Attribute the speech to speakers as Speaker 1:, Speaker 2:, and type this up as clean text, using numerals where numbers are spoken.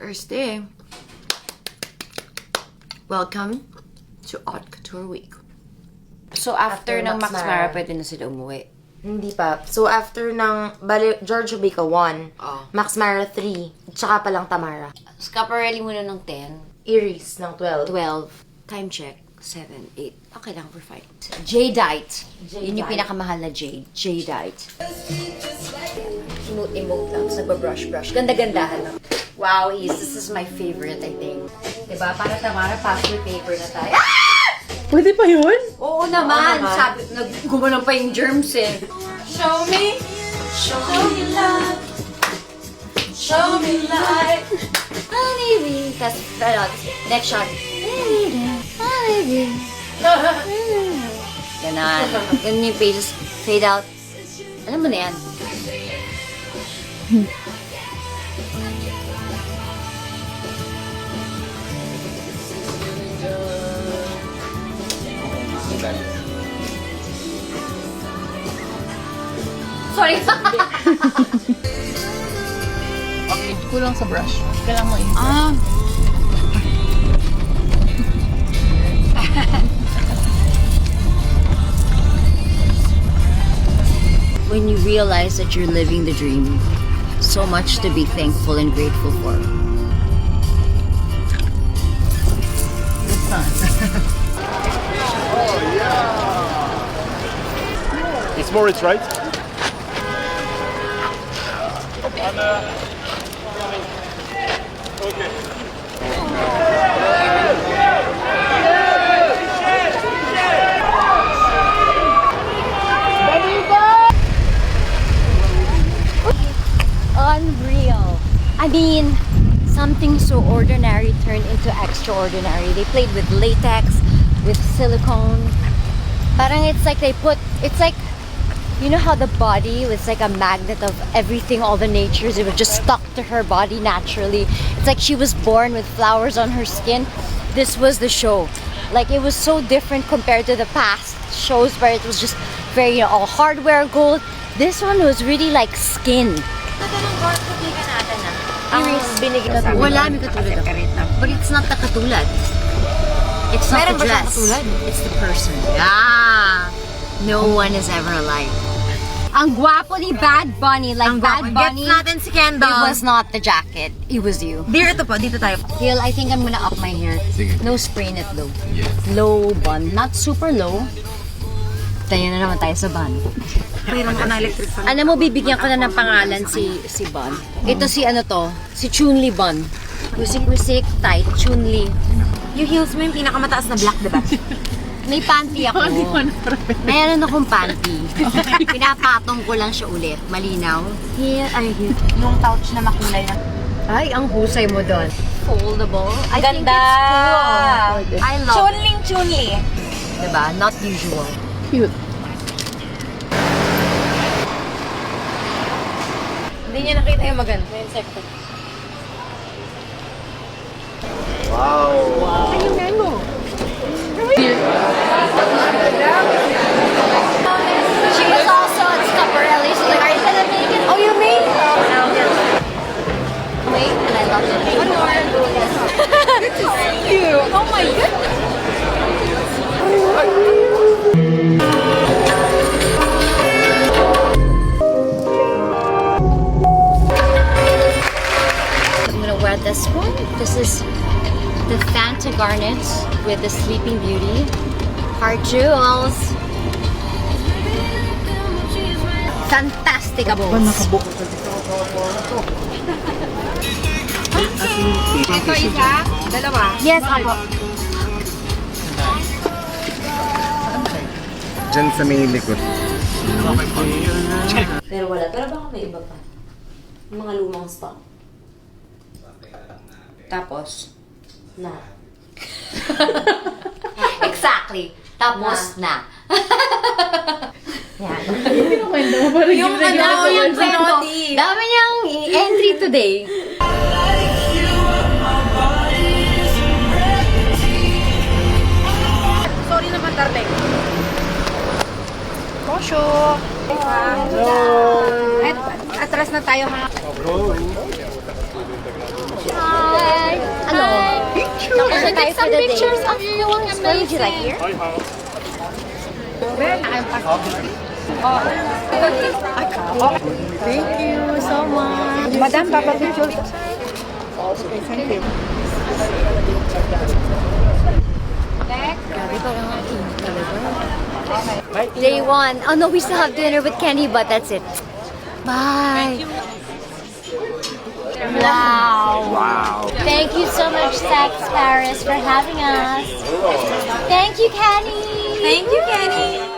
Speaker 1: First day. Welcome to Haute Couture Week. So, after ng Max Mara, pwede na sila umuwi.
Speaker 2: Hindi pa. So, after ng, bali, George Ubica 1, Max Mara 3, tsaka palang Tamara.
Speaker 1: Scaparelli muna ng 10.
Speaker 2: Iris ng 12.
Speaker 1: 12. Time check. 7, 8. Okay lang, we're fine. Jadeite. Yun yung pinakamahal na jade. Jadeite. Emote lang. Nagbabrush-brush. Ganda-gandahan lang. Wow, this is my favorite, I think. Diba? Para Tamara, password paper na tayo. Ah!
Speaker 3: Pwede pa yun?
Speaker 1: Oo naman. Sabi, gumanon pa yung germs eh. Show me love. Show me life. Honeybee. Tapos, next shot. Honeybee. Ganon. Ganun yung pages. Fade out. Alam mo na yan. Sorry.
Speaker 3: Okay, kulang sa brush. Kailangan mo i-
Speaker 1: When you realize that you're living the dream, so much to be thankful and grateful for.
Speaker 3: It's not.
Speaker 4: It's Moritz, right?
Speaker 1: Unreal. I mean, something so ordinary turned into extraordinary. They played with latex, with silicone. Parang it's like it's like, you know how the body was like a magnet of everything, all the natures, it was just stuck to her body naturally. It's like she was born with flowers on her skin. This was the show. Like, it was so different compared to the past shows where it was just very, you know, all hardware gold. This one was really like skin. Wala, may katulad ako. But it's not the katulad. It's not the dress. It's the person. Yeah. No one is ever alike. Ang gwapo ni Bad Bunny. Like, Bad Bunny.
Speaker 2: Gets natin si Kendall.
Speaker 1: It was not the jacket. It was you.
Speaker 2: Dear, ito po. Dito tayo.
Speaker 1: Hill, I think I'm gonna up my hair. No spray net though. Low bun. Not super low. Tayo na naman tayo sa bun.
Speaker 2: Mayroon ko na electric fan.
Speaker 1: Ano mo, bibigyan ko na ng pangalan si Bun. Ito si ano to? Si Chunli Bun. Wisik-wisik, tight, Chunli.
Speaker 2: Yung heels mo yung pinakamataas na black, diba?
Speaker 1: May panty ako. Mayroon akong panty. Pinapatong ko lang siya ulit. Malinaw. Here, here.
Speaker 2: Yung pouch na makulay na.
Speaker 1: Ay, ang husay mo doon. Foldable. I think
Speaker 2: Ganda!
Speaker 1: it's cool. I love it.
Speaker 2: Chunli.
Speaker 1: Diba? Not usual.
Speaker 3: Cute.
Speaker 2: Hindi niya nakita yung maganda. Yung sector.
Speaker 4: Wow.
Speaker 3: Ayun nga mo.
Speaker 1: She was also at Scaparelli. She's like, are you gonna make it? Oh, you made it? Wait, and I love it. One more. Good to see you. Oh my goodness. I'm gonna wear this one. This is the Fanta Garnet with the Sleeping Beauty. Heart Jewels. Fantastic abo.
Speaker 2: Ito isa, dalawa.
Speaker 1: Yes, ako.
Speaker 4: Diyan sa may likod.
Speaker 2: Pero wala. Pero baka may iba pa. Yung mga lumang stock.
Speaker 1: Tapos?
Speaker 2: Na.
Speaker 1: Exactly. Tapos na. Yan.
Speaker 3: Kinukwento mo parang
Speaker 2: Yung ano, yung
Speaker 1: kwento. Dami niyang entry today.
Speaker 2: Sorry naman, darling.
Speaker 3: Kosyo.
Speaker 2: Atras na tayo, ha?
Speaker 4: Bro.
Speaker 1: Hi. Enjoy for the day. Of course. What would you like here? Thank you so much.
Speaker 3: Madam, Papa Picture.
Speaker 1: Grabe, parang ang init talaga. Day 1. Oh no, we still have dinner with Kenny, but that's it. Bye. Wow.
Speaker 4: Wow.
Speaker 1: Thank you so much, Sex Paris, for having us. Thank you, Kenny.
Speaker 2: Thank you, Kenny!